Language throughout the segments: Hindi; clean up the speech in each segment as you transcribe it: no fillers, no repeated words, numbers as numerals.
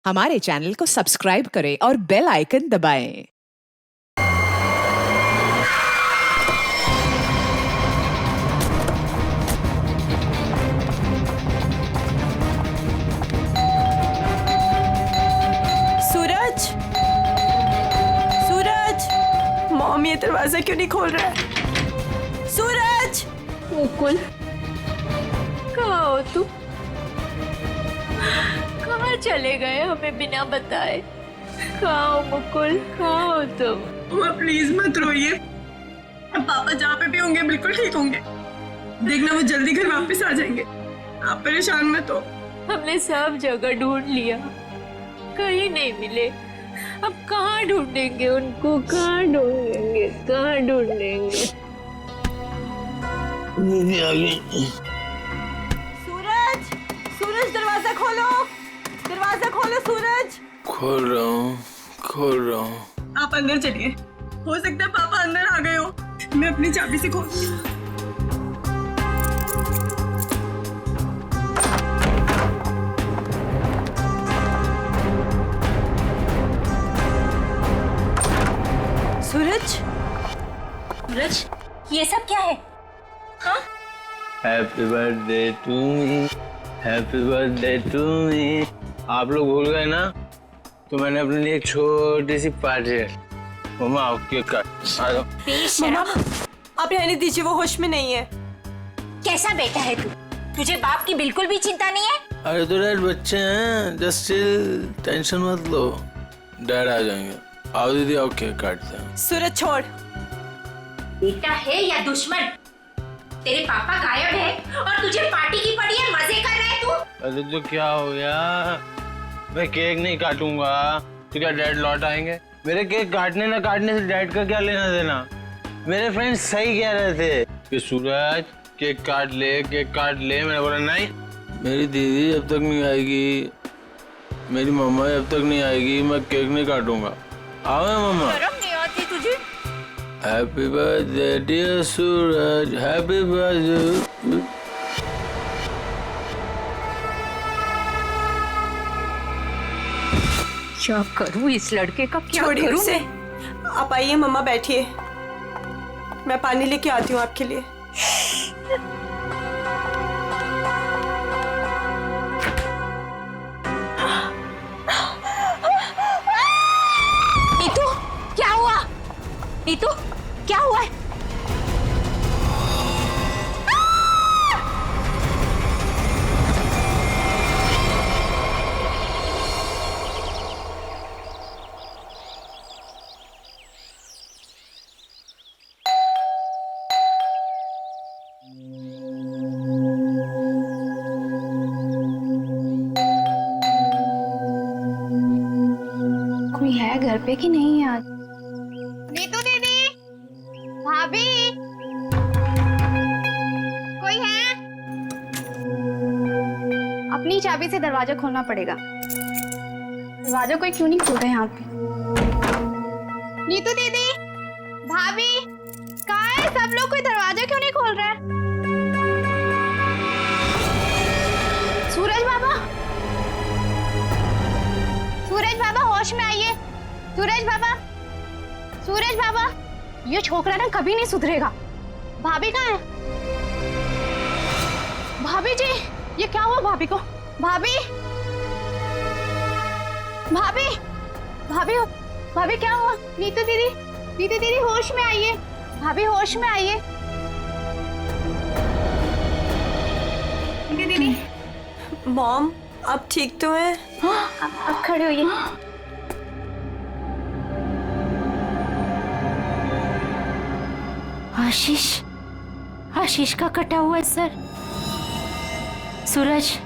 हमारे चैनल को सब्सक्राइब करें और बेल आइकन दबाएं। सूरज, सूरज, मॉम ये दरवाजा क्यों नहीं खोल रहा है? सूरज, मुकुल, कहाँ हो तुम? कहाँ चले गए हमें बिना बताए? कहाँ हो मुकुल, कहाँ हो तुम? मम्मा प्लीज मत रोइए। अब पापा जहाँ पे भी होंगे बिल्कुल ठीक होंगे। देखना वो जल्दी घर वापस आ जाएंगे। आप परेशान मत हो। हमने सब जगह ढूंढ लिया, कहीं नहीं मिले। अब कहाँ ढूंढेंगे उनको? कहाँ ढूंढेंगे? कहाँ ढूंढेंगे? सूरज, सूरज दरवाजा खोलो, दरवाजा खोलो सूरज। खोल रहा हूँ। आप अंदर चलिए, हो सकता है पापा अंदर आ गए हो। मैं अपनी चाबी से खोलती हूँ। सूरज, सूरज, ये सब क्या है? हाँ? Happy birthday to me, happy birthday to me. आप लोग भूल गए ना, तो मैंने अपने लिए एक छोटी सी पार्टी है। मम्मा आओ केक काट। आ जाओ। मम्मा आप रहने दीजिए, वो होश में नहीं है। कैसा बेटा है तू? तुझे बाप की बिल्कुल भी चिंता नहीं है? अरे तो डैड बच्चे हैं, जस्ट चिल, टेंशन मत लो, डैड आ जाएंगे। आओ दीदी आओ केक काटते हैं। सूरज छोड़। बेटा है या दुश्मन? तेरे पापा गायब है और तुझे पार्टी की पड़ी है, मजे कर रहा है तू? अरे तो क्या हो गया, मैं केक नहीं काटूंगा तो क्या डैड लौट आएंगे? मेरे केक काटने ना काटने से डैड का क्या लेना देना? मेरे फ्रेंड्स सही कह रहे थे कि सूरज केक काट ले, केक काट ले। मैंने बोला नहीं, मेरी दीदी जब तक नहीं आएगी, मेरी मम्मा जब तक नहीं आएगी, मैं केक नहीं काटूंगा। आओ मम्मा। शर्म नहीं आती तुझे? हैप्पी बर्थडे डियर सूरज, हैप्पी बर्थडे। क्या करूं इस लड़के का? क्या छोड़िए करूं? उसे। आप आइए मम्मा, बैठिए, मैं पानी लेके आती हूँ आपके लिए। नीतू, क्या हुआ? नीतू, क्या हुआ है? कोई है घर पे कि नहीं आज? नीतू दीदी, भाभी, कोई है? अपनी चाबी से दरवाजा खोलना पड़ेगा। दरवाजा कोई क्यों नहीं खोल रहा है यहाँ पे? नीतू दीदी, भाभी, कहाँ है सब लोग? कोई दरवाजा क्यों नहीं खोल रहा है? सूरज बाबा, सूरज बाबा होश में आइए। सूरज बाबा, सूरज बाबा, ये छोकरा ना कभी नहीं सुधरेगा। भाभी कहाँ है? भाभी जी, ये क्या हुआ भाभी को? भाभी, भाभी, भाभी, भाभी क्या हुआ? नीतू दीदी, नीतू दीदी होश में आइए। भाभी होश में आइए। नीतू दीदी, मॉम आप ठीक तो हैं? अब खड़े होइए। आशीष, आशीष का कटा हुआ है सर। सूरज,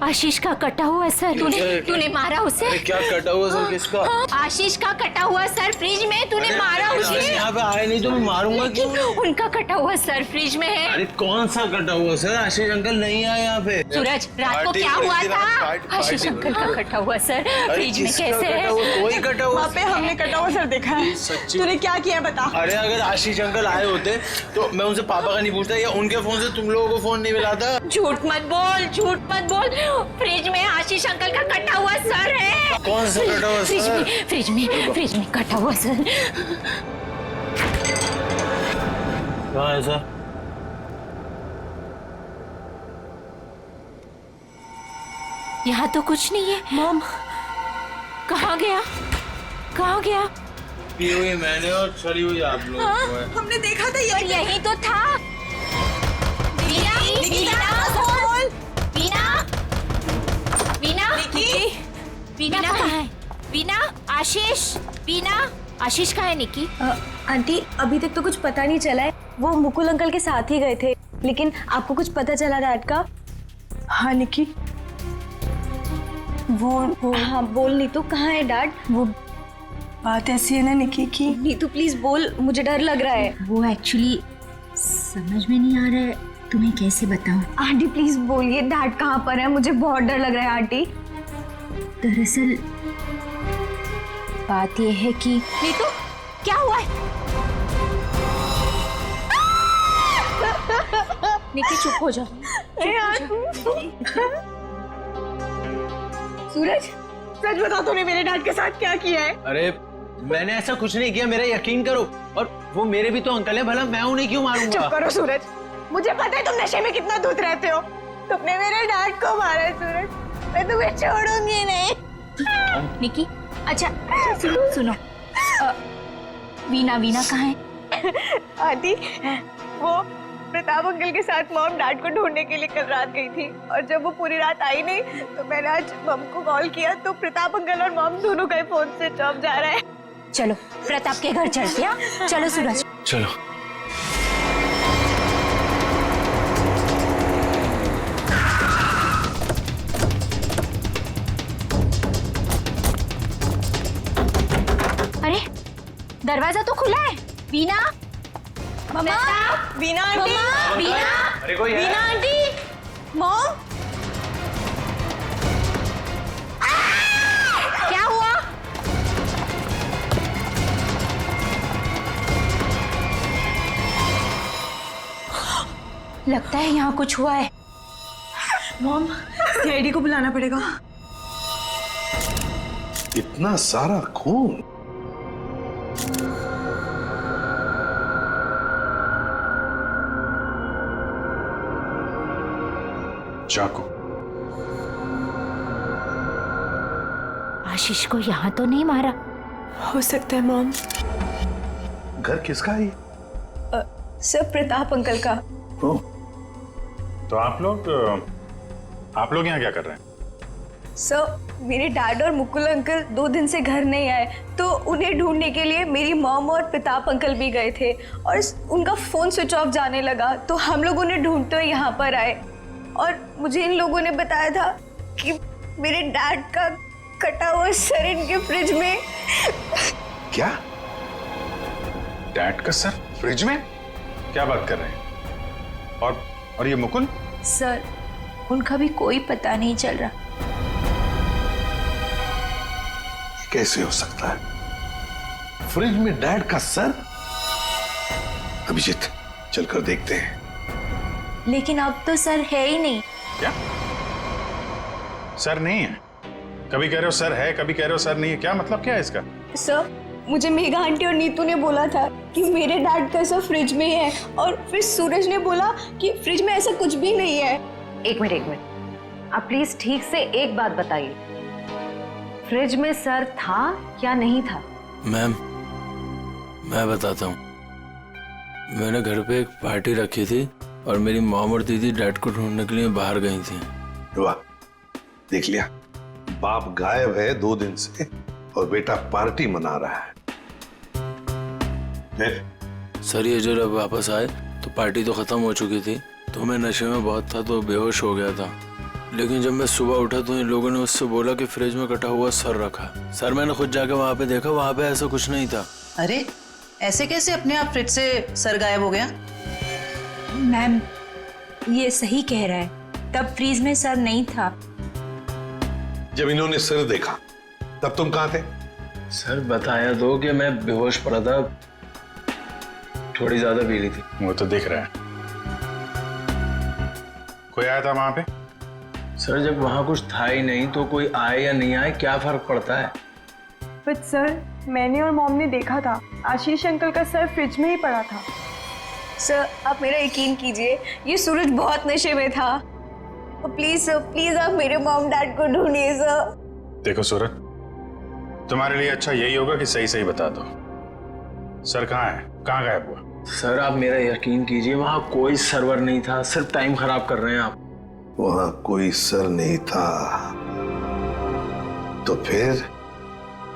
आशीष का कटा हुआ सर। तूने मारा उसे? अरे क्या कटा हुआ सर? किसका? आशीष का कटा हुआ सर फ्रिज में, तूने मारा उसे। यहाँ पे आए नहीं तो मैं मारूंगा क्यों? उनका कटा हुआ सर फ्रिज में है। अरे कौन सा कटा हुआ सर? आशीष अंकल नहीं आए यहाँ पे। सूरज, रात को क्या हुआ था? आशीष अंकल का कटा हुआ सर फ्रिज में कैसे है? कोई कटा हुआ? वहाँ पे हमने कटा हुआ सर देखा है। सच्ची? तूने क्या किया बता। अरे अगर आशीष अंकल आए होते तो मैं उनसे पापा का नहीं पूछता या उनके फोन से तुम लोगों को फोन नहीं मिलाता। झूठ मत बोल, झूठ मत बोल। फ्रिज में आशीष अंकल का कटा हुआ सर है। कौन सा कटा हुआ सर? फ्रिज में कटा हुआ सर। कहाँ है सर? यहाँ तो कुछ नहीं है। मॉम कहाँ गया? पी हुई मैंने और सड़ी हुई आप लोग को है। हमने देखा था ये यही तो था। वीना कहाँ है? वीना, आशीष कहाँ है? निकी आंटी अभी तक तो कुछ पता नहीं चला है। वो मुकुल अंकल के साथ ही गए थे, लेकिन आपको कुछ पता चला डैड का? हाँ निकी, वो हाँ बोल नीतू, कहाँ है डैड? वो बात ऐसी है ना निकी की। नीतू प्लीज बोल, मुझे डर लग रहा है। वो एक्चुअली समझ में नहीं आ रहा है, तुम्हें कैसे बताऊं। आंटी प्लीज बोलिए डैड कहाँ पर है, मुझे बहुत डर लग रहा है आंटी। दरअसल बात यह है कि नीतू क्या हुआ है? निकी चुप हो जा। सूरज, सच बता तूने मेरे डैड के साथ क्या किया है? अरे मैंने ऐसा कुछ नहीं किया, मेरा यकीन करो। और वो मेरे भी तो अंकल है, भला मैं उन्हें क्यों मारूंगा? चुप करो सूरज, मुझे पता है तुम नशे में कितना धुत रहते हो। तुमने मेरे डैड को मारा है सूरज, मैं तुम्हें छोड़ूंगी नहीं। निकी, अच्छा सुनो वीना कहाँ है? आंटी, वो प्रताप अंकल के साथ मॉम डैड को ढूंढने के लिए कल रात गई थी, और जब वो पूरी रात आई नहीं तो मैंने आज मॉम को कॉल किया तो प्रताप अंकल और मॉम दोनों का फोन स्विच ऑफ जा रहा है। चलो प्रताप के घर चलते हैं। चलो सूरज। चलो। अरे दरवाजा तो खुला है। वीना, मम्मा, वीना आंटी, अरे कोई है? वीना आंटी, मॉम, क्या हुआ? लगता है यहाँ कुछ हुआ है। मॉम, सीआईडी को बुलाना पड़ेगा। इतना सारा खून? चाकू? आशीष को यहाँ तो नहीं मारा? हो सकता है मॉम। घर किसका है? सर प्रताप अंकल का। ओह, तो आप लोग यहाँ क्या कर रहे हैं? सर मेरे डैड और मुकुल अंकल 2 दिन से घर नहीं आए, तो उन्हें ढूंढने के लिए मेरी मॉम और प्रताप अंकल भी गए थे, और उनका फोन स्विच ऑफ जाने लगा तो हम लोग उन्हें ढूंढते हुए यहाँ पर आए, और मुझे इन लोगों ने बताया था कि मेरे डैड का कटा हुआ सर इनके फ्रिज में। क्या? डैड का सर फ्रिज में? क्या बात कर रहे हैं? और ये मुकुल? सर उनका भी कोई पता नहीं चल रहा। कैसे हो सकता है? फ्रिज में डैड का सर? अभिजीत, चलकर देखते हैं। लेकिन अब तो सर है ही नहीं। क्या? सर नहीं है? कभी कह रहे हो सर है, कभी कह रहे हो सर नहीं है, क्या मतलब क्या है इसका? सर मुझे मेघा आंटी और नीतू ने बोला था कि मेरे डैड का सर फ्रिज में है, और फिर सूरज ने बोला कि फ्रिज में ऐसा कुछ भी नहीं है। एक मिनट, आप प्लीज ठीक से एक बात बताइए, फ्रिज में सर था या नहीं था? मैम, मैं बताता हूँ। मैंने घर पे एक पार्टी रखी थी और मेरी मॉम और दीदी डैड को ढूंढने के लिए बाहर गई थी। वाह, देख लिया, बाप गायब है 2 दिन से और बेटा पार्टी मना रहा है। सर ये जब वापस आए तो पार्टी तो खत्म हो चुकी थी, तो मैं नशे में बहुत था तो बेहोश हो गया था। लेकिन जब मैं सुबह उठा तो इन लोगों ने उससे बोला कि फ्रिज में कटा हुआ सर रखा। सर मैंने खुद जाकर वहाँ पे देखा, वहाँ पे ऐसा कुछ नहीं था। अरे ऐसे कैसे अपने आप फ्रिज से सर गायब हो गया? मैम ये सही कह रहा है, तब फ्रीज में सर नहीं था। जब इन्होंने सर देखा तब तुम कहाँ थे? सर बताया तो कि मैं बेहोश पड़ा था, थोड़ी ज्यादा पी ली थी। वो तो दिख रहा है। कोई आया था वहां पे? सर जब वहाँ कुछ था ही नहीं तो कोई आए या नहीं आए क्या फर्क पड़ता है? बट सर मैंने और मॉम ने देखा था आशीष अंकल का सर फ्रिज में ही पड़ा था। सर आप मेरा यकीन कीजिए, ये सूरज बहुत नशे में था। प्लीज सर, प्लीज आप मेरे मॉम डैड को ढूंढिए सर। देखो सूरज, तुम्हारे लिए अच्छा यही होगा कि सही सही बता दो, सर कहाँ है, कहाँ गायब हुआ? सर आप मेरा यकीन कीजिए, वहाँ कोई सर्वर नहीं था, सिर्फ टाइम खराब कर रहे हैं आप। वहां कोई सर नहीं था तो फिर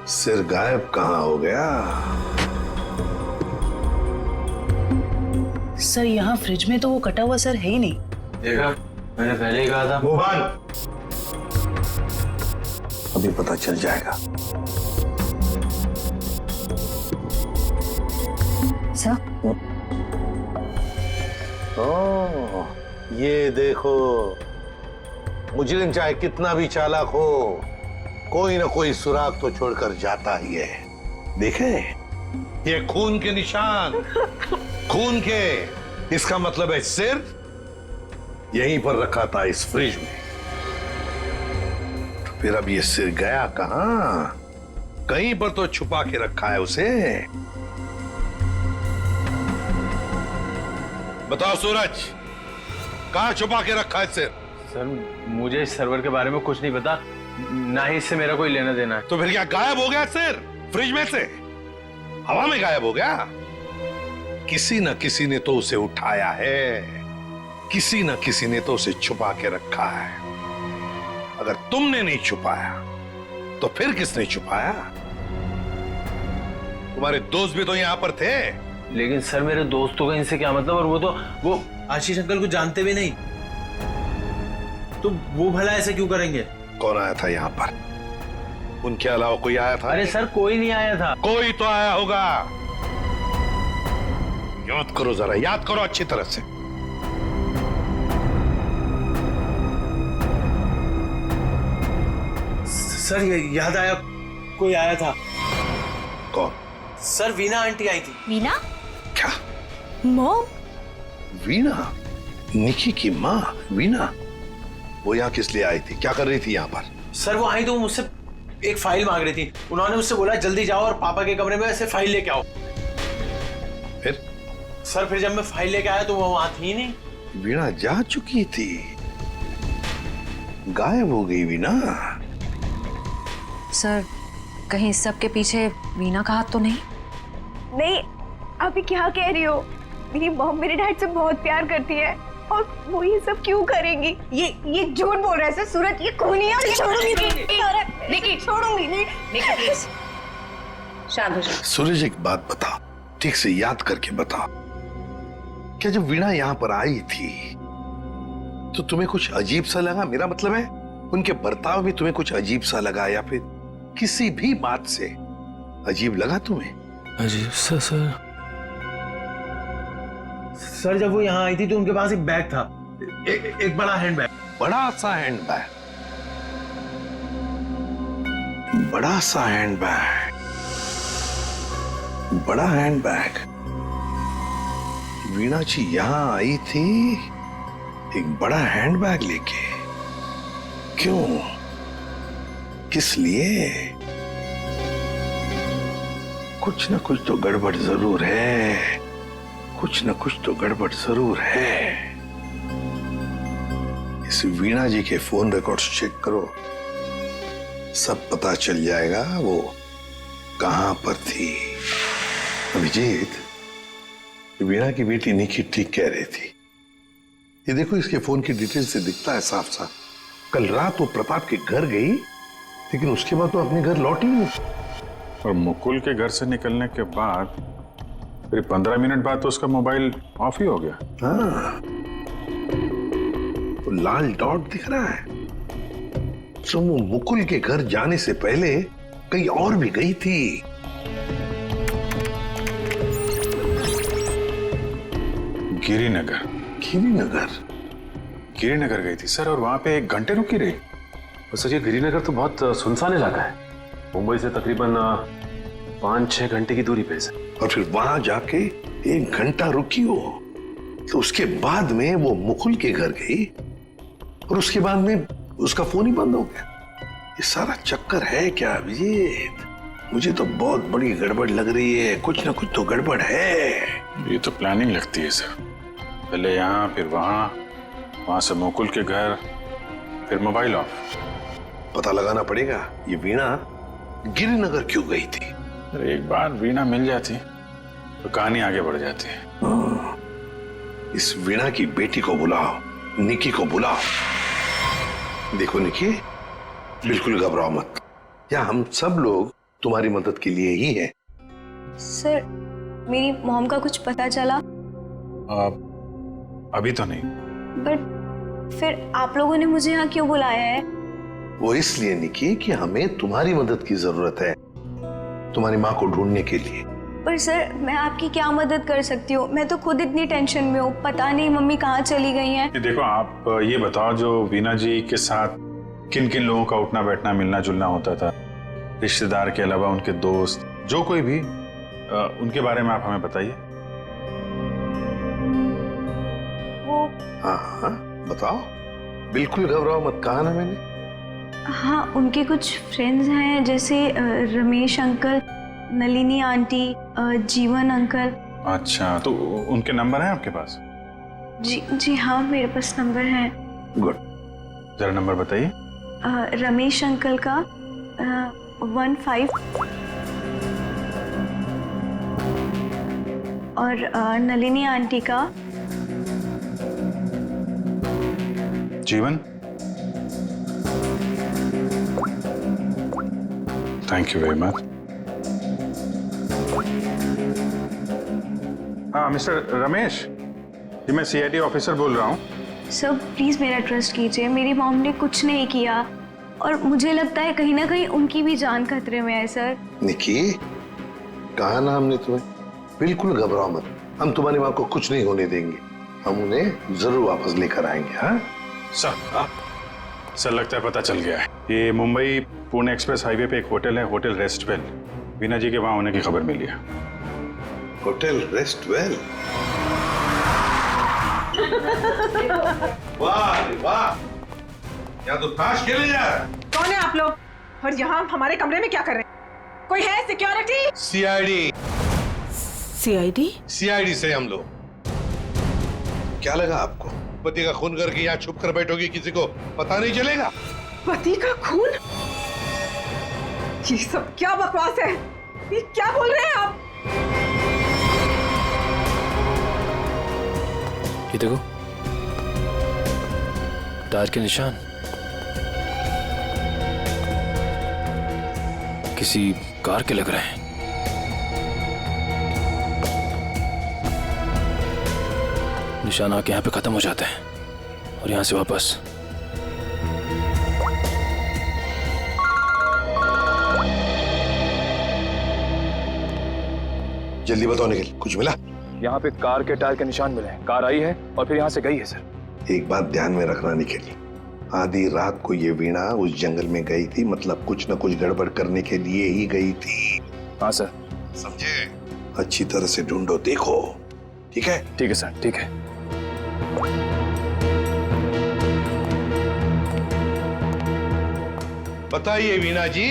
सिर गायब कहाँ हो गया? सर यहाँ फ्रिज में तो वो कटा हुआ सर है ही नहीं। देखा, मैंने पहले ही कहा था। मोहन, अभी पता चल जाएगा। सर ओह, ये देखो, मुजरिम चाहे कितना भी चालाक हो, कोई ना कोई सुराग तो छोड़कर जाता ही है। देखे, ये खून के निशान, खून के। इसका मतलब है सिर यहीं पर रखा था इस फ्रिज में। तो फिर अब ये सिर गया कहां? कहीं पर तो छुपा के रखा है उसे। बताओ सूरज, कहां छुपा के रखा है सिर? सर मुझे इस सर्वर के बारे में कुछ नहीं पता, ना ही इससे मेरा कोई लेना देना है। तो फिर क्या गायब हो गया सिर फ्रिज में से? हवा में गायब हो गया? किसी न किसी ने तो उसे उठाया है, किसी न किसी ने तो उसे छुपा के रखा है। अगर तुमने नहीं छुपाया तो फिर किसने छुपाया? तुम्हारे दोस्त भी तो यहां पर थे। लेकिन सर मेरे दोस्तों का इनसे क्या मतलब? और वो आशीष अंकल को जानते भी नहीं, तो वो भला ऐसे क्यों करेंगे? कौन आया था यहाँ पर? उनके अलावा कोई आया था? अरे सर कोई नहीं आया था। कोई तो आया होगा। याद करो जरा, याद करो अच्छी तरह से। सर ये याद आया, कोई आया था। कौन? सर वीना आंटी आई थी। वीना? क्या? मॉम? वीना? निकी की माँ वीना? वो यहाँ किस लिए आई थी? क्या कर रही थी यहाँ पर? सर वो आई तो मुझसे एक फाइल मांग रही थी। उन्होंने मुझसे बोला जल्दी जाओ और पापा के कमरे में ऐसे फाइल लेके आओ। फिर? सर फिर जब मैं फाइल लेके आया तो वो वहां थी नहीं। वीणा जा चुकी थी, गायब हो गई वीणा। सर कहीं इस सब के पीछे वीना का हाथ तो नहीं? नहीं, अभी क्या कह रही हो? मेरी मॉम मेरे डैड से बहुत प्यार करती है और वो ये सब क्यों करेंगी? ये झूठ बोल रहा है सर। सूरज ये खूनी है और ये छोड़ूंगी नहीं। निकी छोड़ूंगी नहीं। निकी प्लीज शांत हो जाओ। सूरज एक बात बताओ, ठीक से याद करके बताओ, क्या जब वीणा यहाँ पर आई थी तो तुम्हें कुछ अजीब सा लगा? मेरा मतलब है उनके बर्ताव में तुम्हें कुछ अजीब सा लगा, या फिर किसी भी बात से अजीब लगा तुम्हें? अजीब सा? सर जब वो यहाँ आई थी तो उनके पास एक बैग था, एक बड़ा हैंड बैग। बड़ा सा हैंड बैग? बड़ा सा हैंड बैग? बड़ा हैंड बैग? वीणा जी यहां आई थी एक बड़ा हैंड बैग लेके? क्यों? किस लिए? कुछ ना कुछ तो गड़बड़ जरूर है, कुछ ना कुछ तो गड़बड़ जरूर है। इस वीणा जी के फोन रिकॉर्ड्स चेक करो, सब पता चल जाएगा वो कहां पर थी। अभिजीत, वीणा की बेटी निकी ठीक कह रही थी। ये देखो, इसके फोन की डिटेल से दिखता है साफ साफ, कल रात वो प्रताप के घर गई लेकिन उसके बाद तो अपने घर लौटी नहीं। और मुकुल के घर से निकलने के बाद फिर 15 मिनट बाद तो उसका मोबाइल ऑफ ही हो गया। हाँ, तो लाल डॉट दिख रहा है, तो वो मुकुल के घर जाने से पहले कहीं और भी गई थी। गिरिनगर? गिरिनगर गई थी सर, और वहां पे 1 घंटे रुकी रही। तो सर ये गिरिनगर तो बहुत सुनसान इलाका है, मुंबई से तकरीबन 5-6 घंटे की दूरी पे है। और फिर वहां जाके 1 घंटा रुकी हो, तो उसके बाद में वो मुकुल के घर गई और उसके बाद में उसका फोन ही बंद हो गया। ये सारा चक्कर है क्या अभिजीत? मुझे तो बहुत बड़ी गड़बड़ लग रही है, कुछ ना कुछ तो गड़बड़ है। ये तो प्लानिंग लगती है सर, पहले यहाँ फिर वहां से मुकुल के घर, फिर मोबाइल ऑफ। पता लगाना पड़ेगा ये वीणा गिरिनगर क्यों गई थी। अरे एक बार वीणा मिल जाती तो कहानी आगे बढ़ जाती है। इस वीणा की बेटी को बुलाओ, निकी को बुलाओ। देखो निकी, बिल्कुल घबराओ मत, यहाँ हम सब लोग तुम्हारी मदद के लिए ही हैं। सर, मेरी मॉम का कुछ पता चला? अभी तो नहीं। बट फिर आप लोगों ने मुझे यहाँ क्यों बुलाया है? वो इसलिए निकी कि हमें तुम्हारी मदद की जरूरत है, तुम्हारी माँ को ढूंढने के लिए। पर सर, मैं आपकी क्या मदद कर सकती हूँ? मैं तो खुद इतनी टेंशन में हूँ, पता नहीं मम्मी कहाँ चली गई हैं। देखो आप ये बताओ, जो वीणा जी के साथ किन किन लोगों का उठना बैठना मिलना जुलना होता था, रिश्तेदार के अलावा उनके दोस्त, जो कोई भी, उनके बारे में आप हमें बताइए। वो हाँ बताओ, बिल्कुल घबराओ मत, कहा ना मैंने। हाँ, उनके कुछ फ्रेंड्स हैं, जैसे रमेश अंकल, नलिनी आंटी, जीवन अंकल। अच्छा, तो उनके नंबर हैं आपके पास? जी हाँ, मेरे पास नंबर है। गुड, जरा नंबर बताइए। रमेश अंकल का 15 और नलिनी आंटी का। जीवन, थैंक यू वेरी मच। हाँ मिस्टर रमेश, जी मैं सीआईडी ऑफिसर बोल रहा हूँ। सर प्लीज मेरा ट्रस्ट कीजिए, मेरी मॉम ने कुछ नहीं किया और मुझे लगता है कहीं ना कहीं उनकी भी जान खतरे में है। सर निकी, कहा ना हमने तुम्हें, बिल्कुल घबराओ मत, हम तुम्हारी माँ को कुछ नहीं होने देंगे, हम उन्हें जरूर वापस लेकर आएंगे। हाँ सर लगता है पता चल गया है। ये मुंबई पुणे एक्सप्रेस हाईवे पे एक होटल है, होटल रेस्टवेल। वीणा जी के वहां होने की खबर मिली है। होटल रेस्टवेल? वाह वाह, यहाँ तो ताश खेले जा रहा है। कौन है आप लोग और यहाँ हमारे कमरे में क्या कर रहे हैं? कोई है सिक्योरिटी? सीआईडी। सीआईडी? सीआईडी से हम लोग। क्या लगा आपको, पति का खून करके यहाँ छुप कर बैठोगी, किसी को पता नहीं चलेगा? पति का खून? ये सब क्या बकवास है? ये क्या बोल रहे हैं आप? ये देखो, टायर के निशान, किसी कार के लग रहे हैं। निशान आके यहाँ पे खत्म हो जाते हैं और यहाँ से वापस। जल्दी बताओ निखिल, कुछ मिला? यहाँ पे कार के टायर के निशान मिले हैं, कार आई है और फिर यहाँ से गई है सर। एक बात ध्यान में रखना निखिल, आधी रात को ये वीणा उस जंगल में गई थी, मतलब कुछ न कुछ गड़बड़ करने के लिए ही गई थी। हाँ सर। समझे? अच्छी तरह से ढूंढो, देखो। ठीक है? ठीक है सर, ठीक है। बताइए वीणा जी,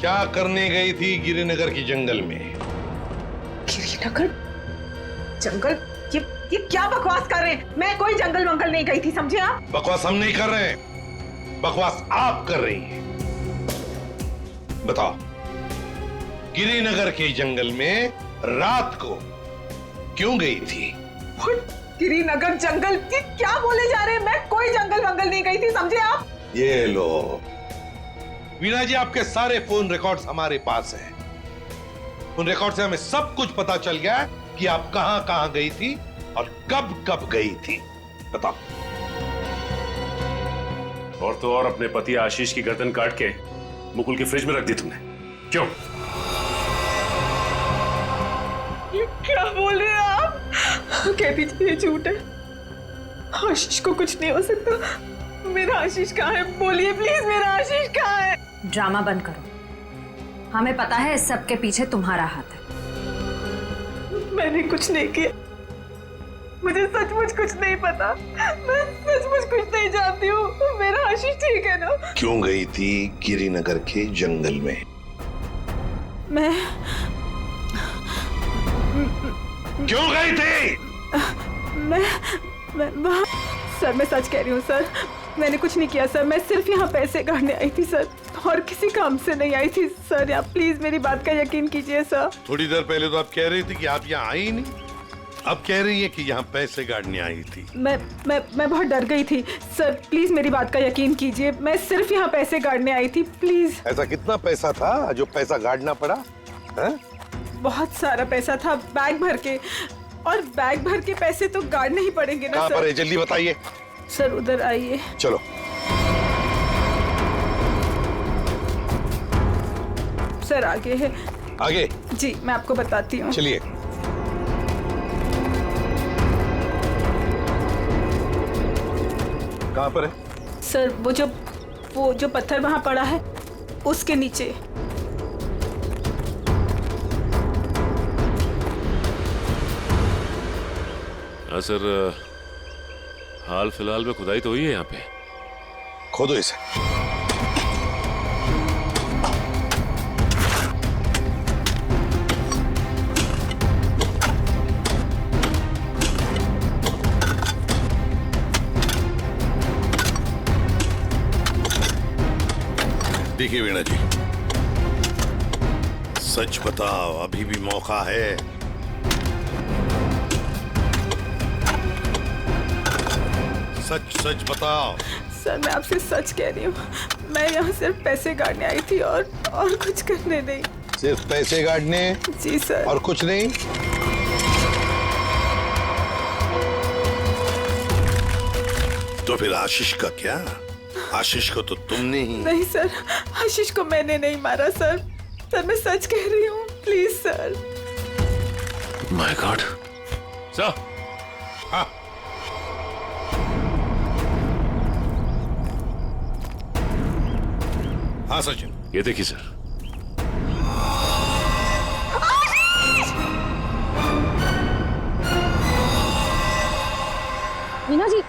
क्या करने गई थी गिरिनगर की जंगल में? गिरिनगर जंगल? ये क्या बकवास कर रहे हैं? मैं कोई जंगल वंगल नहीं गई थी, समझे आप? बकवास हम नहीं कर रहे हैं, बकवास आप कर रही हैं। बताओ, गिरिनगर के जंगल में रात को क्यों गई थी? गिरिनगर जंगल? ये क्या बोले जा रहे हैं? मैं कोई जंगल वंगल नहीं गई थी, समझे आप? ये लो वीणा जी, आपके सारे फोन रिकॉर्ड्स हमारे पास हैं। उन रिकॉर्ड से हमें सब कुछ पता चल गया कि आप कहां कहां गई थी और कब कब गई थी। बताओ। और तो और अपने पति आशीष की गर्दन काट के मुकुल की फ्रिज में रख दी तुमने, क्यों? ये क्या बोल रहे हैं आप? कह दीजिए ये झूठ है, आशीष को कुछ नहीं हो सकता। मेरा आशीष कहाँ है? बोलिए प्लीज, मेरा आशीष कहाँ है? ड्रामा बंद करो, हमें पता है इस सब के पीछे तुम्हारा हाथ है। मैंने कुछ नहीं किया, मुझे सचमुच कुछ नहीं पता, मैं सचमुच कुछ नहीं जानती हूँ। मेरा आशीष ठीक है ना? क्यों गई थी गिरिनगर के जंगल में? क्यों गई थी? मैं सर, मैं सच कह रही हूँ सर, मैंने कुछ नहीं किया सर। मैं सिर्फ यहाँ पैसे काटने आई थी सर, और किसी काम से नहीं आई थी सर। आप प्लीज मेरी बात का यकीन कीजिए सर। थोड़ी देर पहले तो आप कह रही थी कि आप यहाँ आई ही नहीं, अब कह रही है कि यहाँ पैसे काटने आई थी। मैं बहुत डर गई थी सर, प्लीज मेरी बात का यकीन कीजिए। मैं सिर्फ यहाँ पैसे काटने आई थी, प्लीज। ऐसा कितना पैसा था जो पैसा गाड़ना पड़ा? है? बहुत सारा पैसा था, बैग भर के, और बैग भर के पैसे तो गाड़ने ही पड़ेंगे ना कहाँ सर। पर है? जल्दी बताइए। सर उधर आइए। चलो। सर आगे है। आगे? जी मैं आपको बताती हूँ। चलिए। कहाँ पर है? सर वो जो पत्थर वहां पड़ा है उसके नीचे। हाँ सर, हाल फिलहाल में खुदाई तो हुई है यहाँ पे। खोदो इसे। देखिए वीणा जी, सच बताओ, अभी भी मौका है। सच सच बताओ। सर मैं आपसे सच कह रही हूँ, मैं यहाँ सिर्फ पैसे गाड़ने आई थी और कुछ करने नहीं। सिर्फ पैसे गाड़ने? जी सर। और कुछ नहीं? तो फिर आशीष का क्या? आशीष को तो तुमने ही। नहीं सर, आशीष को मैंने नहीं मारा सर। सर मैं सच कह रही हूँ, please sir. My god. Sir. हाँ। हाँ सचिन, ये देखिए sir. Veena ji,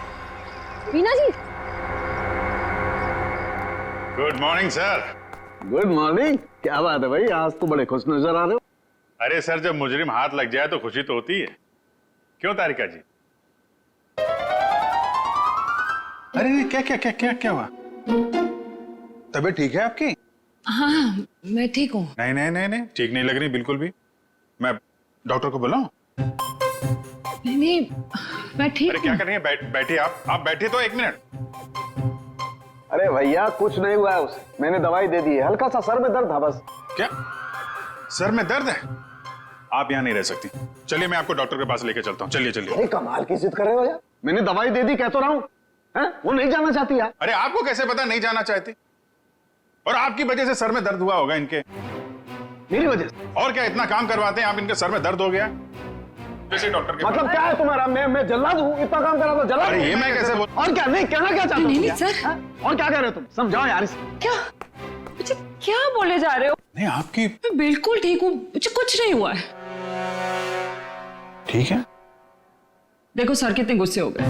Veena ji. Good morning sir. Good morning. क्या बात है भाई, आज तो बड़े खुश नजर आ रहे हो। अरे सर, जब मुजरिम हाथ लग जाए तो खुशी तो होती है, क्यों तारिका जी? अरे क्या क्या क्या क्या क्या हुआ? तबीयत ठीक है आपकी? हाँ मैं ठीक हूँ। नहीं नहीं नहीं नहीं, ठीक नहीं लग रही बिल्कुल भी। मैं डॉक्टर को बुलाऊं? नहीं मैं ठीक। अरे क्या कर रही है? बैठिए आप बैठिए तो 1 मिनट। अरे भैया कुछ नहीं हुआ है उसे, मैंने दवाई दे दी है, हल्का सा सर में दर्द था बस। क्या सर में दर्द है? आप यहाँ नहीं रह सकती, चलिए मैं आपको डॉक्टर के पास लेके चलता हूँ। चलिए चलिए। अरे कमाल की जिद कर रहे हो यार, मैंने दवाई दे दी, कह तो रहा हूँ। वो नहीं जाना चाहती यार। अरे आपको कैसे पता नहीं जाना चाहती? और आपकी वजह से सर में दर्द हुआ होगा इनके। मेरी वजह से? और क्या, इतना काम करवाते हैं आप, इनके सर में दर्द हो गया। जैसे डॉक्टर के मतलब क्या है तुम्हारा? मैं जल्लाद हूँ? इतना काम करा तो जल्लाद? अरे ये मैं कैसे बोल? और क्या? नहीं कहना क्या चाहते हो? नहीं सर। और क्या कह रहे हो तुम? समझाओ यार इसे। क्या मुझे क्या बोले जा रहे हो? नहीं आपकी। मैं बिल्कुल ठीक हूँ, मुझे कुछ नहीं हुआ है। ठीक है। देखो सर कितने गुस्से हो गए,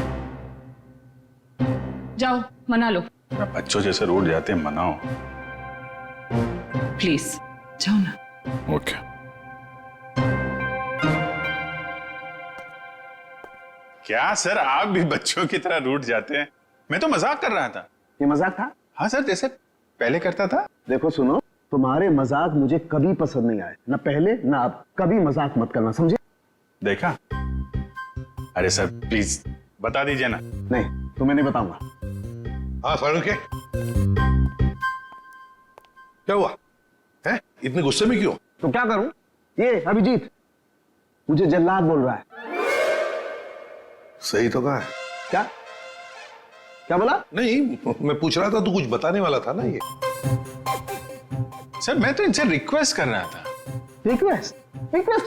जाओ मना लो। बच्चों जैसे रूठ जाते हैं, मनाओ प्लीज, जाओ ना। ओके। क्या सर, आप भी बच्चों की तरह रूठ जाते हैं? मैं तो मजाक कर रहा था। ये मजाक था? हाँ सर, जैसे पहले करता था। देखो सुनो, तुम्हारे मजाक मुझे कभी पसंद नहीं आए, ना पहले ना अब। कभी मजाक मत करना, समझे? देखा? अरे सर प्लीज बता दीजिए ना। नहीं तुम्हें नहीं बताऊंगा। हाँ फारूक, क्या हुआ है? इतने गुस्से में क्यों? तो क्या करूं? ये अभिजीत मुझे जल्लाद बोल रहा है। सही तो कहा है। क्या क्या बोला? नहीं, मैं पूछ रहा था, तू कुछ बताने वाला था ना। ये सर मैं तो इनसे रिक्वेस्ट कर रहा था। रिक्वेस्ट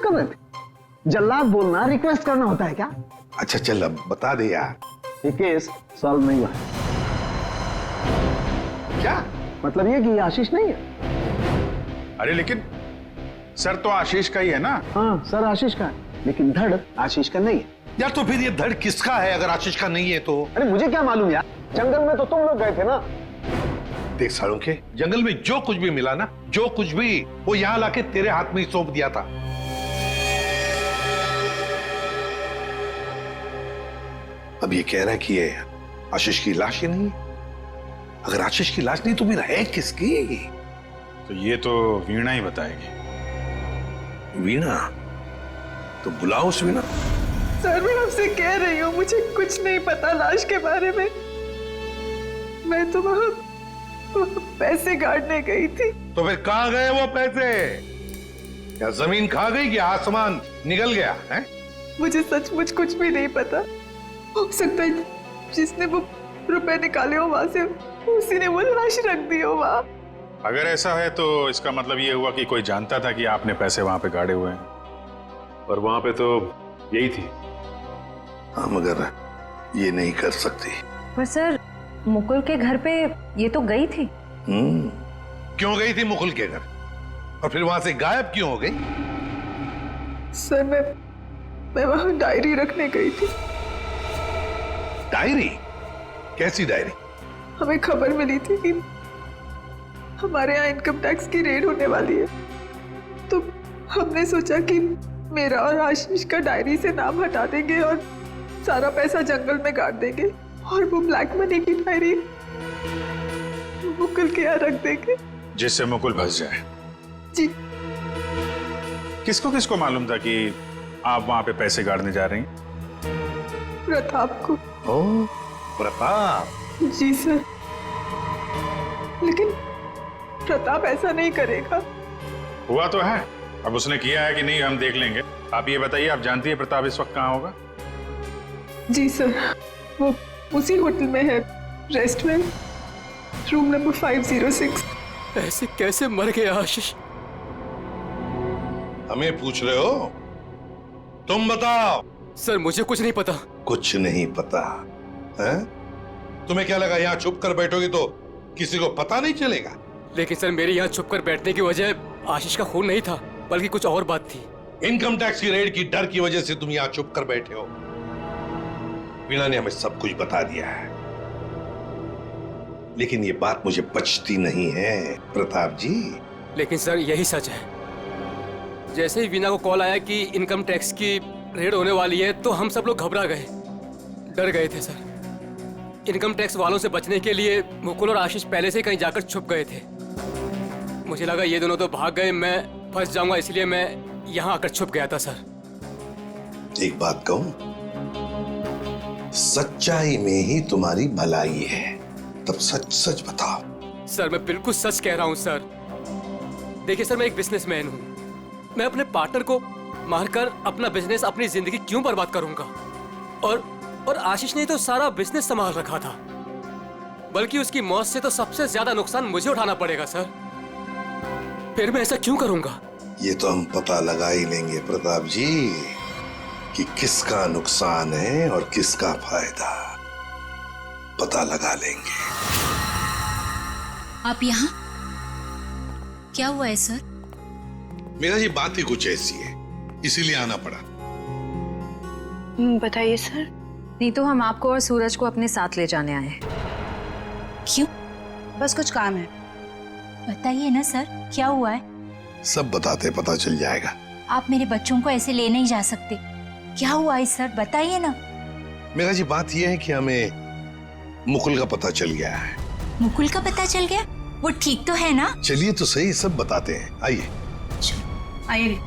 कर रहे थे? जल्लाद बोलना रिक्वेस्ट करना होता है क्या? अच्छा चल अब बता दे यार। ये केस सॉल्व नहीं हुआ। क्या मतलब ये कि ये आशीष नहीं है। अरे लेकिन सर तो आशीष का ही है ना। हाँ सर आशीष का है, लेकिन धड़ आशीष का नहीं है। यार तो फिर ये धड़ किसका है अगर आशीष का नहीं है तो? अरे मुझे क्या मालूम यार, जंगल में तो तुम लोग गए थे ना। देख सालुंखे, जंगल में जो कुछ भी मिला ना, जो कुछ भी, वो यहां लाके तेरे हाथ में ही सौंप दिया था। अब ये कह रहा है कि ये आशीष की लाश ही नहीं है। अगर आशीष की लाश नहीं तो फिर है किसकी? तो ये तो वीणा ही बताएगी। वीणा? तो बुलाओ उस वीणा। सर मैं आपसे कह रही हूँ, मुझे कुछ नहीं पता लाश के बारे में। मैं तो वहां पैसे गाड़ने गई थी। तो फिर कहां गए वो पैसे? क्या जमीन खा गई कि आसमान निगल गया है? मुझे सचमुच कुछ भी नहीं पता। हो सकता है जिसने वो रुपए निकाले हो वहां से, उसी ने वो लाश रख दी हो वहां। अगर ऐसा है तो इसका मतलब ये हुआ कि कोई जानता था कि आपने पैसे वहां पे गाड़े हुए हैं, और वहां पे तो यही थी। हाँ मगर ये नहीं कर सकती। पर सर मुकुल के घर पे ये तो गई थी। क्यों गई थी मुकुल के घर? और फिर वहां से गायब क्यों हो गई? सर मैं वहां डायरी रखने गई थी। डायरी? कैसी डायरी? हमें खबर मिली थी कि हमारे यहाँ इनकम टैक्स की रेड होने वाली है, तो हमने सोचा कि मेरा और आशीष का डायरी से नाम हटा देंगे और सारा पैसा जंगल में गाड़ देंगे, और वो ब्लैक मनी की डायरी मुकुल के यहाँ रख देंगे, जिससे मुकुल फंस जाए। जी। किसको किसको मालूम था कि आप वहां पे पैसे गाड़ने जा रही हैं? प्रताप को। ओह, प्रताप? जी सर, लेकिन प्रताप ऐसा नहीं करेगा। हुआ तो है, अब उसने किया है कि नहीं हम देख लेंगे। आप ये बताइए, आप जानती है प्रताप इस वक्त कहाँ होगा? जी सर, वो उसी होटल में है, रेस्टोरेंट, रूम नंबर 506। ऐसे कैसे मर गया आशीष? हमें पूछ रहे हो? तुम बताओ। सर मुझे कुछ नहीं पता। कुछ नहीं पता है? तुम्हें क्या लगा यहाँ छुप कर बैठोगी तो किसी को पता नहीं चलेगा? लेकिन सर मेरे यहाँ छुप कर बैठने की वजह आशीष का खून नहीं था, बल्कि कुछ और बात थी। इनकम टैक्स की रेड की डर की वजह से तुम यहाँ छुप कर बैठे हो। वीणा ने हमें सब कुछ बता दिया है, लेकिन ये बात मुझे पचती नहीं है प्रताप जी। लेकिन सर यही सच है। जैसे ही वीणा को कॉल आया कि इनकम टैक्स की रेड होने वाली है, तो हम सब लोग घबरा गए, डर गए थे सर। इनकम टैक्स वालों से बचने के लिए मुकुल और आशीष पहले से कहीं जाकर छुप गए थे। मुझे लगा ये दोनों तो भाग गए, मैं फंस जाऊंगा, इसलिए मैं यहाँ आकर छुप गया था सर। एक बात कहूं, सच्चाई में ही तुम्हारी भलाई है, तब सच सच बताओ। सर मैं बिल्कुल सच कह रहा हूँ सर। देखिए सर, मैं एक बिजनेसमैन हूँ। मैं अपने पार्टनर को मारकर अपना बिजनेस, अपनी जिंदगी क्यों बर्बाद करूंगा? और आशीष ने तो सारा बिजनेस संभाल रखा था, बल्कि उसकी मौत से तो सबसे ज्यादा नुकसान मुझे उठाना पड़ेगा सर। फिर मैं ऐसा क्यों करूंगा? ये तो हम पता लगा ही लेंगे प्रताप जी कि किसका नुकसान है और किसका फायदा, पता लगा लेंगे। आप यहाँ? क्या हुआ है सर? मेरा जी बात ही कुछ ऐसी है, इसीलिए आना पड़ा। बताइए सर। नहीं तो हम आपको और सूरज को अपने साथ ले जाने आए हैं। क्यों? बस कुछ काम है। बताइए ना सर, क्या हुआ है? सब बताते पता चल जाएगा। आप मेरे बच्चों को ऐसे ले नहीं जा सकते। क्या हुआ है सर, बताइए ना। मेरा जी बात यह है कि हमें मुकुल का पता चल गया है। मुकुल का पता चल गया? वो ठीक तो है ना? चलिए तो सही, सब बताते हैं, आइए। आइए।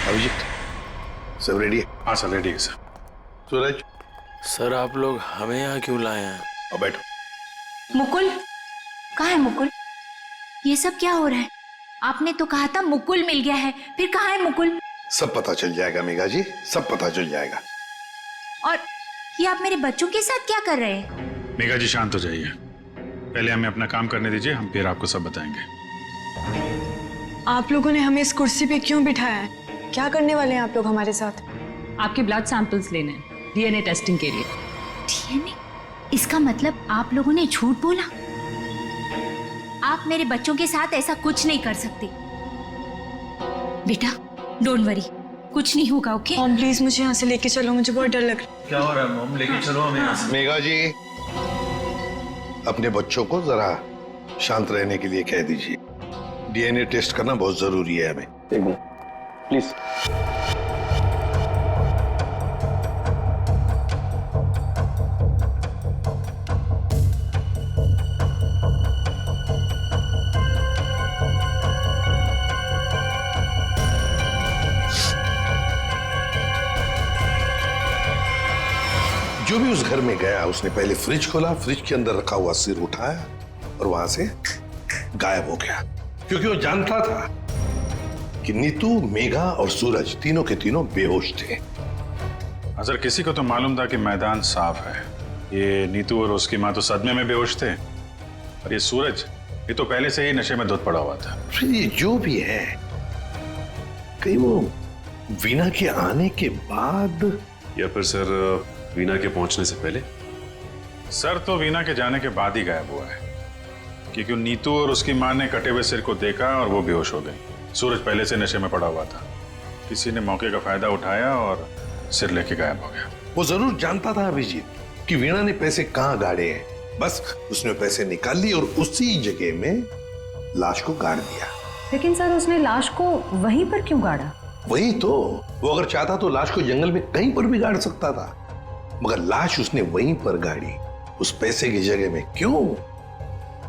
अभिजीत सब रेडी है? हाँ सर रेडी है सर। सूरज सर आप लोग हमें यहाँ क्यों लाए हैं? अब बैठो। मुकुल कहाँ है? मुकुल, ये सब क्या हो रहा है? आपने तो कहा था मुकुल मिल गया है, फिर कहाँ है मुकुल? सब पता चल जाएगा मेघा जी, सब पता चल जाएगा। और ये आप मेरे बच्चों के साथ क्या कर रहे हैं? मेघा जी शांत हो जाइए, पहले हमें अपना काम करने दीजिए, हम फिर आपको सब बताएंगे। आप लोगों ने हमें इस कुर्सी पे क्यों बिठाया है? क्या करने वाले हैं आप लोग हमारे साथ? आपके ब्लड सैंपल्स लेने हैं डीएनए टेस्टिंग के लिए। डीएनए? इसका मतलब आप लोगों ने झूठ बोला? आप मेरे बच्चों के साथ ऐसा कुछ नहीं कर सकते। बेटा डोंट वरी, कुछ नहीं होगा। ओके मॉम प्लीज मुझे यहाँ से लेके चलो, मुझे बहुत डर लग रहा है। क्या हो रहा है मॉम? लेके चलो हमें यहाँ से। मेघा जी, अपने बच्चों को जरा शांत रहने के लिए कह दीजिए। डीएनए टेस्ट करना बहुत जरूरी है हमें। एक मिनट प्लीज। जो भी उस घर में गया उसने पहले फ्रिज खोला, फ्रिज के अंदर रखा हुआ सिर उठाया और वहां से गायब हो गया, क्योंकि वो जानता था कि नीतू, मेघा और सूरज तीनों के तीनों बेहोश थे। अगर किसी को तो मालूम था कि मैदान साफ है। ये नीतू और उसकी माँ तो सदमे में बेहोश थे, और ये सूरज, ये तो पहले से ही नशे में धुत पड़ा हुआ था। फिर ये जो भी है, कहीं वो वीना के आने के बाद या फिर सर वीना के पहुंचने से पहले? सर तो वीना के जाने के बाद ही गायब हुआ है, क्योंकि नीतू और उसकी माँ ने कटे हुए सिर को देखा और वो बेहोश हो गई। सूरज पहले से नशे में पड़ा हुआ था, किसी ने मौके का फायदा उठाया और सिर लेके गायब हो गया। वो जरूर जानता था अभिजीत कि वीणा ने पैसे कहाँ गाड़े हैं, बस उसने पैसे निकाल लिए और उसी जगह में लाश को गाड़ दिया। लेकिन सर उसने लाश को वहीं पर क्यों गाड़ा? वही तो, वो अगर चाहता तो लाश को जंगल में कहीं पर भी गाड़ सकता था, मगर लाश उसने वहीं पर गाड़ी, उस पैसे की जगह में। क्यों?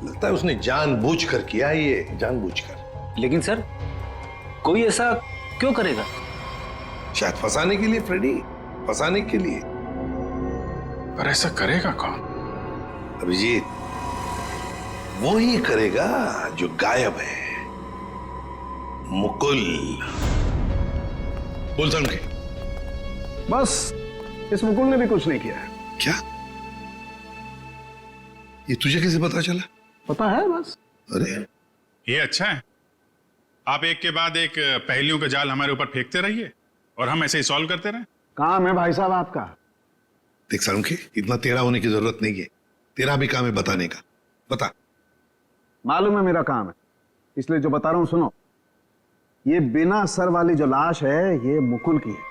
लगता है उसने जानबूझकर किया, ये जानबूझकर। लेकिन सर कोई ऐसा क्यों करेगा? शायद फंसाने के लिए फ्रेडी, फंसाने के लिए। पर ऐसा करेगा कौन? अभिजीत, वो ही करेगा जो गायब है, मुकुल। बोल समझे? बस इस मुकुल ने भी कुछ नहीं किया है। क्या? ये तुझे कैसे पता चला? पता है बस। अरे ये अच्छा है, आप एक के बाद एक पहेलियों का जाल हमारे ऊपर फेंकते रहिए और हम ऐसे ही सॉल्व करते रहे। काम है भाई साहब आपका। देख सारुंखे, इतना टेढ़ा होने की जरूरत नहीं है, तेरा भी काम है बताने का। बता। मालूम है मेरा काम है, इसलिए जो बता रहा हूं सुनो। ये बिना सर वाली जो लाश है ये मुकुल की है,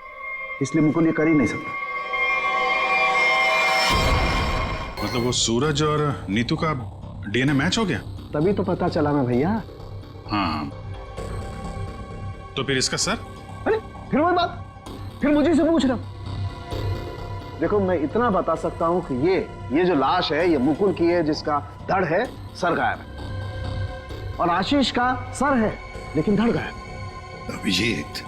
इसलिए मुकुल ये कर ही नहीं सकता। मतलब वो सूरज और नीतू का डीएनए मैच हो गया? तभी तो पता चला ना भैया। हाँ, तो फिर इसका सर? अरे फिर वही बात, फिर मुझे से पूछ रहा। देखो मैं इतना बता सकता हूं कि ये जो लाश है ये मुकुल की है, जिसका धड़ है, सर गायब है। और आशीष का सर है लेकिन धड़ गायब। अभिजीत,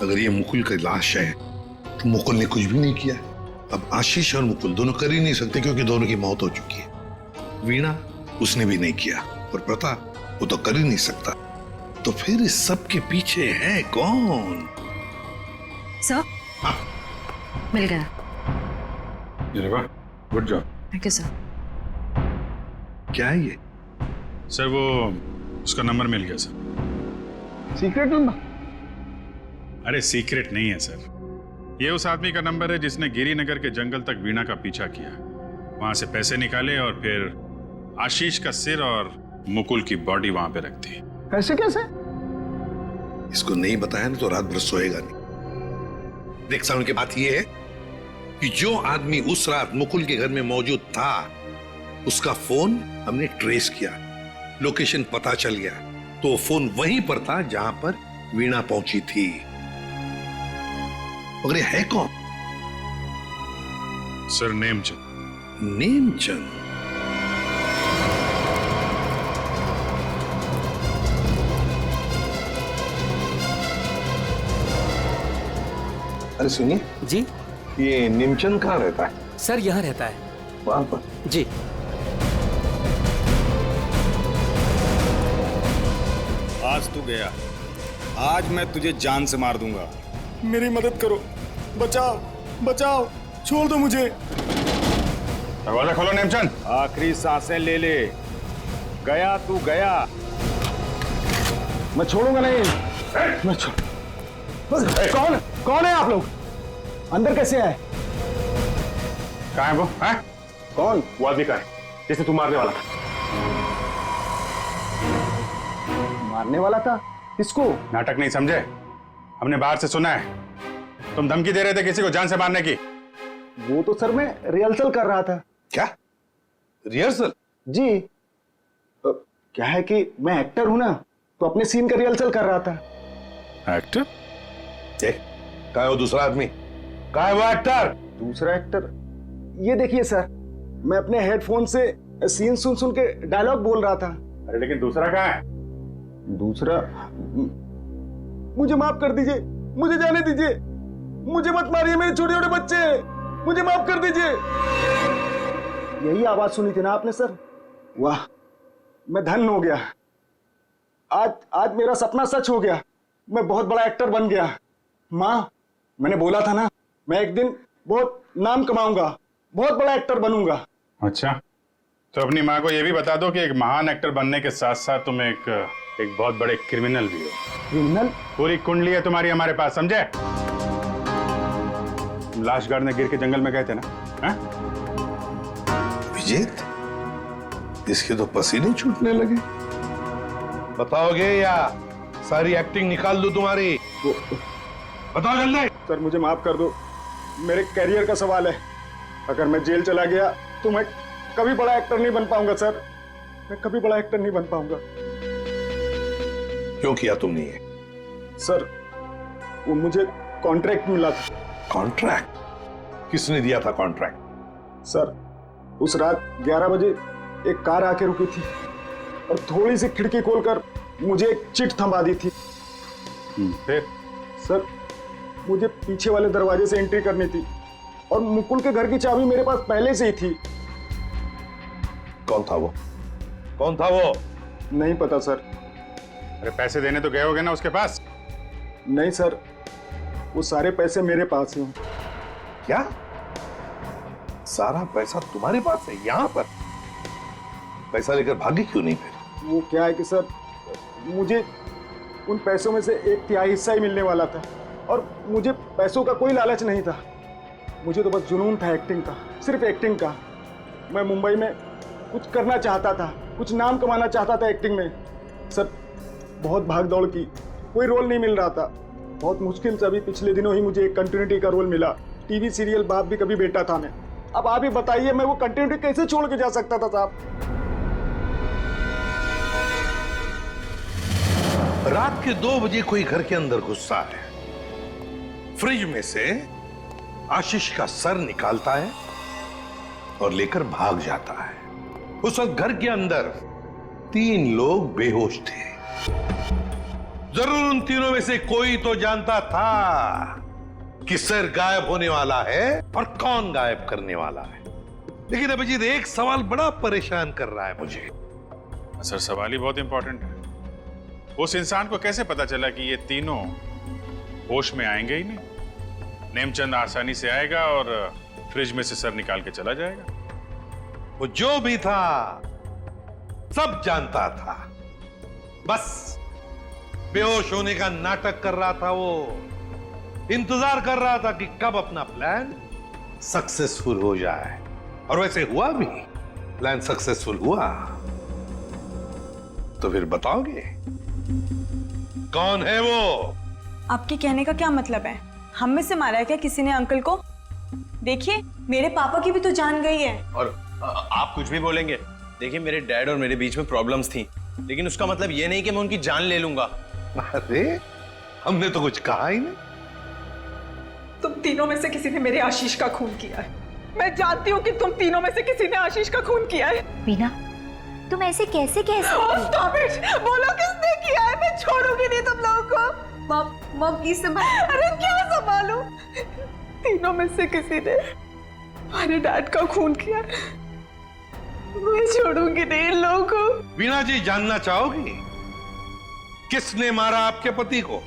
अगर ये मुकुल की लाश है तो मुकुल ने कुछ भी नहीं किया। अब आशीष और मुकुल दोनों कर ही नहीं सकते, क्योंकि दोनों की मौत हो चुकी है। वीणा, उसने भी नहीं किया, और प्रताप, वो तो कर ही नहीं सकता। तो फिर इस सब के पीछे है कौन? सर मिल गया। अरे वाह, good job. Thank you sir. क्या है ये? सर वो उसका नंबर मिल गया सर। Secret number? अरे सीक्रेट नहीं है सर, ये उस आदमी का नंबर है जिसने गिरिनगर के जंगल तक वीणा का पीछा किया, वहां से पैसे निकाले और फिर आशीष का सिर और मुकुल की बॉडी वहां पे रख दी। ऐसे कैसे? इसको नहीं बताया ना तो रात भर सोएगा नहीं। देख साउंड की बात यह है कि जो आदमी उस रात मुकुल के घर में मौजूद था, उसका फोन हमने ट्रेस किया, लोकेशन पता चल गया, तो वो फोन वहीं पर था जहां पर वीणा पहुंची थी। मगर ये है कौन? सर नेमचंद। नेमचंद? अरे सुनिए जी, ये नेमचंद कहाँ रहता है? सर यहाँ रहता है। वहां पर? जी। आज तू गया, आज मैं तुझे जान से मार दूंगा। मेरी मदद करो, बचाओ बचाओ, छोड़ दो मुझे। दरवाजा खोलो नेमचंद। आखिरी सांसें ले ले, गया तू गया। मैं छोड़ूंगा नहीं। मैं कौन है आप लोग? अंदर कैसे आए? कहाँ है वो? है? कौन? वो आदमी कहाँ है जिसे तू मारने वाला था? मारने वाला था? किसको? नाटक नहीं समझे? हमने बाहर से सुना है तुम धमकी दे रहे थे किसी को जान से मारने की। वो तो सर मैं रिहर्सल कर रहा था। क्या रिहर्सल? जी क्या है कि मैं एक्टर हूं ना, तो अपने सीन का रिहर्सल कर रहा था। एक्टर? कहाँ है वो दूसरा आदमी? कहाँ है वो एक्टर? दूसरा एक्टर ये देखिए सर, मैं अपने हेडफोन से सीन सुन सुन के डायलॉग बोल रहा था। अरे लेकिन दूसरा कहाँ है? दूसरा मुझे माफ कर दीजिए, मुझे जाने दीजिए, मुझे मत मारिए, मेरे छोटे छोटे बच्चे हैं, मुझे माफ कर दीजिए। यही आवाज सुनी थी ना आपने सर? वाह, मैं धन्य हो गया। आज मेरा सपना सच हो गया, मैं बहुत बड़ा एक्टर बन गया। माँ, मैंने बोला था ना, मैं एक दिन बहुत नाम कमाऊंगा, बहुत बड़ा एक्टर बनूंगा। अच्छा, तो अपनी माँ को यह भी बता दो कि एक महान एक्टर बनने के साथ साथ तुम एक बहुत बड़े क्रिमिनल भी हो। क्रिमिनल? पूरी कुंडली है तुम्हारी हमारे पास, समझे? तुम लाश गाड़ने गिर के जंगल में गए थे ना? हा? विजेत, इसके तो पसीने छूटने लगे। बताओगे या सारी एक्टिंग निकाल दूं तुम्हारी? बताओ जल्दी। सर मुझे माफ कर दो, मेरे करियर का सवाल है। अगर मैं जेल चला गया तो मैं कभी बड़ा एक्टर नहीं बन पाऊंगा सर, मैं कभी बड़ा एक्टर नहीं बन पाऊंगा। क्यों किया तुमने ये? सर वो मुझे कॉन्ट्रैक्ट मिला था। कॉन्ट्रैक्ट? किसने दिया था कॉन्ट्रैक्ट? सर उस रात 11 बजे एक कार आके रुकी थी और थोड़ी सी खिड़की खोलकर मुझे एक चिट थमा दी थी। फिर? सर मुझे पीछे वाले दरवाजे से एंट्री करनी थी और मुकुल के घर की चाबी मेरे पास पहले से ही थी। कौन था वो? कौन था वो? नहीं पता सर। अरे पैसे देने तो गए होगे ना उसके पास? नहीं सर, वो सारे पैसे मेरे पास हैं। क्या? सारा पैसा तुम्हारे पास है? यहां पर पैसा लेकर भागी क्यों नहीं फिर? वो क्या है कि सर, मुझे उन पैसों में से 1/3 हिस्सा ही मिलने वाला था और मुझे पैसों का कोई लालच नहीं था। मुझे तो बस जुनून था एक्टिंग का, सिर्फ एक्टिंग का। मैं मुंबई में कुछ करना चाहता था, कुछ नाम कमाना चाहता था एक्टिंग में। सर बहुत भाग दौड़ की, कोई रोल नहीं मिल रहा था। बहुत मुश्किल से अभी पिछले दिनों ही मुझे एक कंटिन्यूटी का रोल मिला। टीवी सीरियल बाप भी कभी बेटा था मैं। अब आप ही बताइए, मैं वो कंटिन्यूटी कैसे छोड़ के जा सकता था साहब? रात के 2 बजे कोई घर के अंदर घुसता है, फ्रिज में से आशीष का सर निकालता है और लेकर भाग जाता है। उस वक्त घर के अंदर 3 लोग बेहोश थे। जरूर उन तीनों में से कोई तो जानता था कि सर गायब होने वाला है और कौन गायब करने वाला है। लेकिन अभिजीत, एक सवाल बड़ा परेशान कर रहा है मुझे। सर सवाल ही बहुत इंपॉर्टेंट है। उस इंसान को कैसे पता चला कि ये तीनों होश में आएंगे ही नहीं? नेमचंद आसानी से आएगा और फ्रिज में से सर निकाल के चला जाएगा। वो जो भी था सब जानता था, बस बेहोश होने का नाटक कर रहा था। वो इंतजार कर रहा था कि कब अपना प्लान सक्सेसफुल हो जाए, और वैसे हुआ भी। प्लान सक्सेसफुल हुआ। तो फिर बताओगे कौन है वो? आपके कहने का क्या मतलब है? हम में से मारा है क्या किसी ने अंकल को? देखिए मेरे पापा की भी तो जान गई है। और आप कुछ भी बोलेंगे, देखिए मेरे डैड और मेरे बीच में प्रॉब्लम्स थी, लेकिन उसका मतलब ये नहीं कि मैं उनकी जान ले लूंगा। अरे हमने तो कुछ कहा ही नहीं। तुम तीनों में से किसी ने मेरे आशीष का खून किया है। मैं जानती हूँ कि तुम तीनों में से किसी ने आशीष का खून किया है। वीना, तुम ऐसे कैसे कह सकती हो? बोलो किसने किया है? मैं छोड़ूंगी नहीं तुम लोगों को। मॉम प्लीज संभाल। अरे क्या संभालूं? तीनों में से किसी ने हमारे डैड का खून किया। मैं छोड़ूंगी नहीं इन लोगों को। वीणा जी, जानना चाहोगी किसने मारा आपके पति को?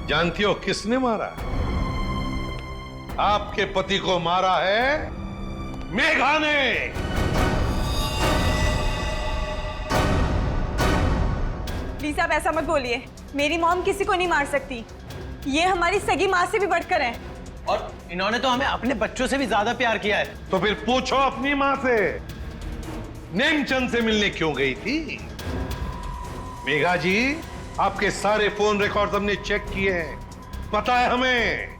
जानती हो किसने मारा? आपके पति को मारा है मेघा ने। प्लीज आप ऐसा मत बोलिए। मेरी मॉम किसी को नहीं मार सकती। ये हमारी सगी माँ से भी बढ़कर है। और इन्होंने तो हमें अपने बच्चों से भी ज्यादा प्यार किया है। तो फिर पूछो अपनी माँ से, नेमचंद से मिलने क्यों गई थी? मेघा जी, आपके सारे फोन रिकॉर्ड हमने चेक किए हैं। पता है हमें,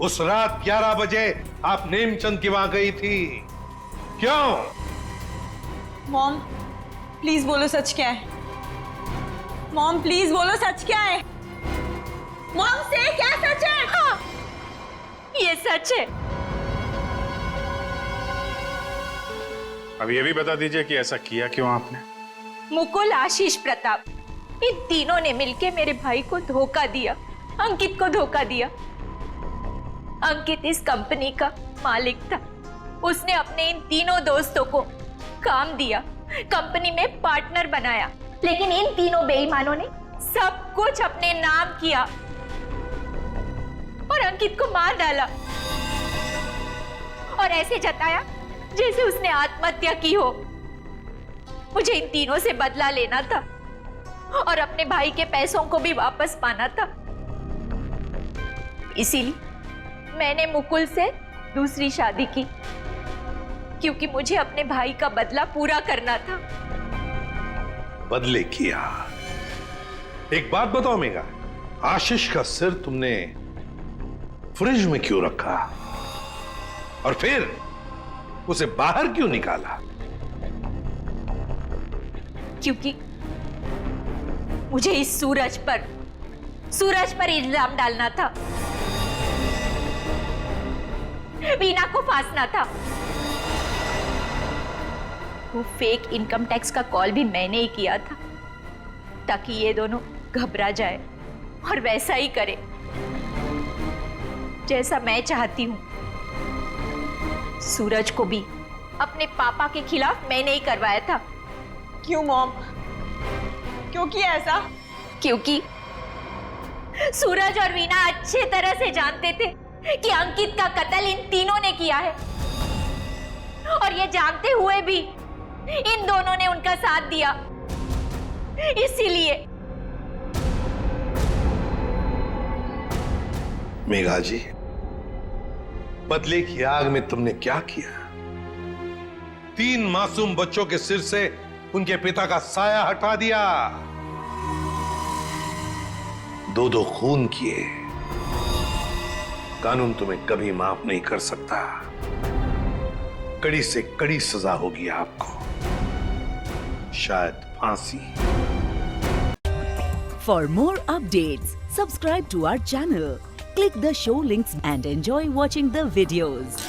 उस रात 11 बजे आप नेमचंद की वहां गई थी। क्यों? मॉम प्लीज बोलो सच क्या है। मॉम प्लीज बोलो सच क्या है। मॉम से क्या सच है? हाँ, ये सच है। अब ये भी बता दीजिए कि ऐसा किया क्यों आपने? मुकुल, आशीष, प्रताप, इन तीनों ने मिलके मेरे भाई को धोखा दिया, अंकित को धोखा दिया। अंकित इस कंपनी का मालिक था। उसने अपने इन तीनों दोस्तों को काम दिया, कंपनी में पार्टनर बनाया, लेकिन इन तीनों बेईमानों ने सब कुछ अपने नाम किया और अंकित को मार डाला और ऐसे जताया जैसे उसने आत्महत्या की हो। मुझे इन तीनों से बदला लेना था और अपने भाई के पैसों को भी वापस पाना था। इसीलिए मैंने मुकुल से दूसरी शादी की, क्योंकि मुझे अपने भाई का बदला पूरा करना था। बदले किया। एक बात बताओ मेघा, आशीष का सिर तुमने फ्रिज में क्यों रखा और फिर उसे बाहर क्यों निकाला? क्योंकि मुझे इस सूरज पर इल्जाम डालना था, वीना को फांसना था। वो फेक इनकम टैक्स का कॉल भी मैंने ही किया था, ताकि ये दोनों घबरा जाए और वैसा ही करे जैसा मैं चाहती हूं। सूरज को भी अपने पापा के खिलाफ मैंने ही करवाया था। क्यों मॉम, क्यों किया ऐसा? क्योंकि सूरज और वीना अच्छे तरह से जानते थे कि अंकित का कत्ल इन तीनों ने किया है, और ये जानते हुए भी इन दोनों ने उनका साथ दिया। इसीलिए मेघा जी, बदले की आग में तुमने क्या किया? 3 मासूम बच्चों के सिर से उनके पिता का साया हटा दिया, 2 खून किए। कानून तुम्हें कभी माफ नहीं कर सकता। कड़ी से कड़ी सजा होगी आपको, शायद फांसी। For more updates, subscribe to our channel, click the show links and enjoy watching the videos.